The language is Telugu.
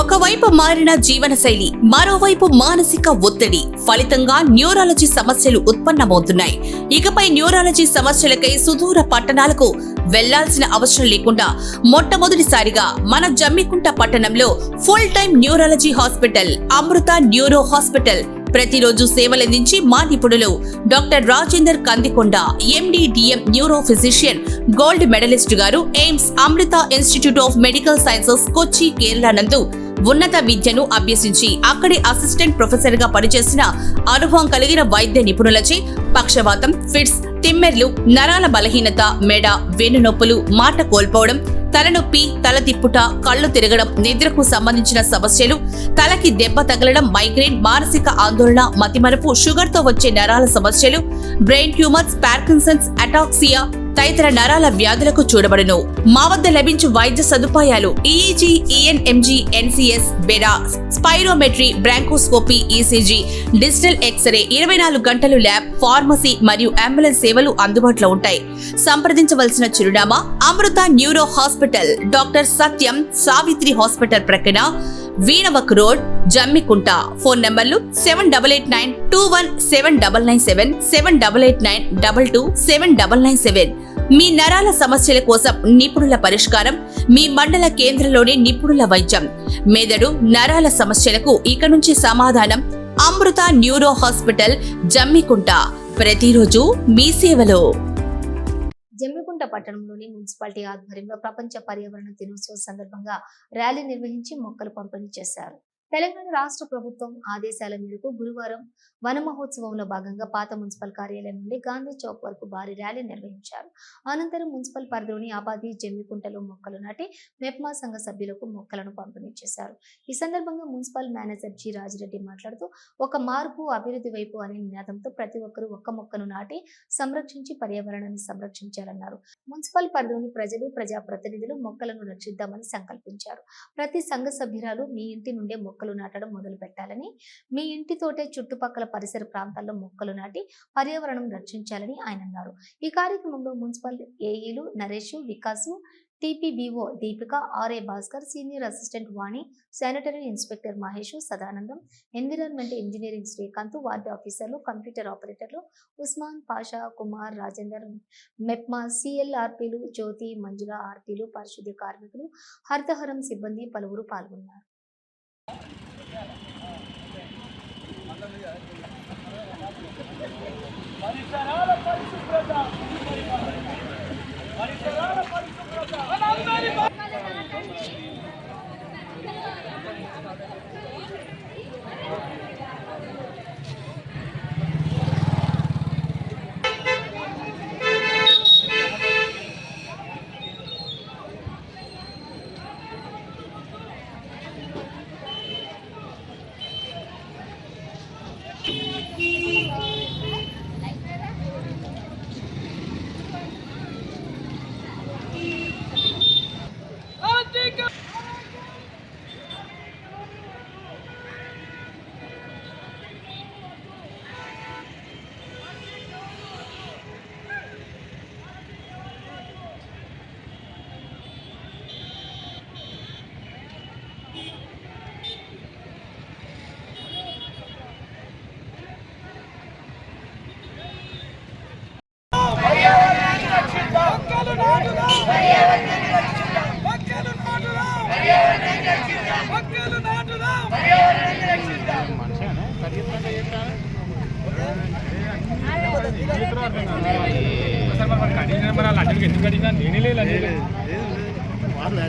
ఒకవైపు మారిన జీవనశైలి, మరోవైపు మానసిక ఒత్తిడి ఫలితంగా న్యూరాలజీ సమస్యలు ఉత్పన్నమవుతున్నాయి. ఇకపై న్యూరాలజీ సమస్యలకై సుదూర పట్టణాలకు వెళ్లాల్సిన అవసరం లేకుండా మొట్టమొదటిసారిగా మన జమ్మికుంట పట్టణంలో full time neurology hospital Amrita neuro hospital ప్రతిరోజు సేవలందించి మా నిపుణులు doctor Rajender Kandikonda MD DM neuro physician gold medalist గారు AIIMS Amrita institute of medical sciences Kochi Kerala నందు ఉన్నత విద్యను అభ్యసించి అక్కడి అసిస్టెంట్ ప్రొఫెసర్ గా పనిచేసిన అనుభవం కలిగిన వైద్య నిపుణులచే పక్షవాతం, ఫిట్స్, తిమ్మెర్లు, నరాల బలహీనత, మెడ, వెన్నునొప్పులు, మాట కోల్పోవడం, తలనొప్పి, తల తిప్పుట, కళ్ళు తిరగడం, నిద్రకు సంబంధించిన సమస్యలు, తలకి దెబ్బ తగలడం, మైగ్రేన్, మానసిక ఆందోళన, మతిమరుపు, షుగర్ తో వచ్చే నరాల సమస్యలు, బ్రెయిన్ ట్యూమర్స్, పార్కిన్సన్స్, అటాక్సియా తదితర నరాల వ్యాధులకు చూడబడును. మా వద్ద లభించు వైద్య సదుపాయాలు ఈఈజీ, ఈఎన్ఎంజీ, ఎన్సీఎస్, బెడా, spirometry, bronchoscopy, ECG, digital x-ray, 24 గంటలు ల్యాబ్, ఫార్మసీ మరియు అంబులెన్స్ సేవలు అందుబాటులో ఉంటాయి. సంప్రదించవలసిన చిరునామా అమృత న్యూరో హాస్పిటల్, డాక్టర్ సత్యం సావిత్రి హాస్పిటల్ ప్రక్కన, వీణవక్ రోడ్, జమ్మికుంట. ఫోన్ నంబర్లు 7889217997, 7889227997. మీ నరాల సమస్యల కోసం నిపుణుల పరిష్కారం, మీ మండల కేంద్రంలోని నిపుణుల వైద్యం. మెదడు, నరాల సమస్యలకు ఇక నుంచి సమాధానం అమృత న్యూరో హాస్పిటల్, జమ్మికుంట. ప్రతిరోజు మీ సేవలో. జమ్మికుంట పట్టణంలోని మున్సిపాలిటీ ఆధ్వర్యంలో ప్రపంచ పర్యావరణ దినోత్సవం సందర్భంగా ర్యాలీ నిర్వహించి మొక్కలు పంపిణీ చేశారు. తెలంగాణ రాష్ట్ర ప్రభుత్వం ఆదేశాల మేరకు గురువారం వన మహోత్సవంలో భాగంగా పాత మున్సిపల్ కార్యాలయం నుండి గాంధీ చౌక్ వరకు భారీ ర్యాలీ నిర్వహించారు. అనంతరం మున్సిపల్ పరిధిలోని ఆబాది, జమ్మికుంటలో మొక్కలు నాటి మెప్మా సంఘ సభ్యులకు మొక్కలను పంపిణీ చేశారు. ఈ సందర్భంగా మున్సిపల్ మేనేజర్ జి రాజిరెడ్డి మాట్లాడుతూ, ఒక మార్పు అభివృద్ధి వైపు అనే నినాదంతో ప్రతి ఒక్కరూ ఒక్క మొక్కను నాటి సంరక్షించి పర్యావరణాన్ని సంరక్షించాలన్నారు. మున్సిపల్ పరిధిలోని ప్రజలు, ప్రజాప్రతినిధులు మొక్కలను రక్షిద్దామని సంకల్పించారు. ప్రతి సంఘ సభ్యురాలు మీ ఇంటి నుండే మొక్కలు నాటడం మొదలు పెట్టాలని, మీ ఇంటితోటే చుట్టుపక్కల పరిసర ప్రాంతాల్లో మొక్కలు నాటి పర్యావరణం రక్షించాలని ఆయన అన్నారు. ఈ కార్యక్రమంలో మున్సిపల్ ఏఈలు Naresh, Vikas, TPBO Deepika, RA Bhaskar, senior assistant Vani, sanitary inspector Mahesh, Sadanandam, environment engineering Srikanth, ward ఆఫీసర్లు, కంప్యూటర్ ఆపరేటర్లు ఉస్మాన్, పాషా, కుమార్, రాజేందర్, మెప్మా సిఎల్ఆర్పీలు, జ్యోతి, మంజుల ఆర్పీలు, పారిశుద్ధ్య కార్మికులు, హరితహరం సిబ్బంది పలువురు పాల్గొన్నారు. ఎందుకు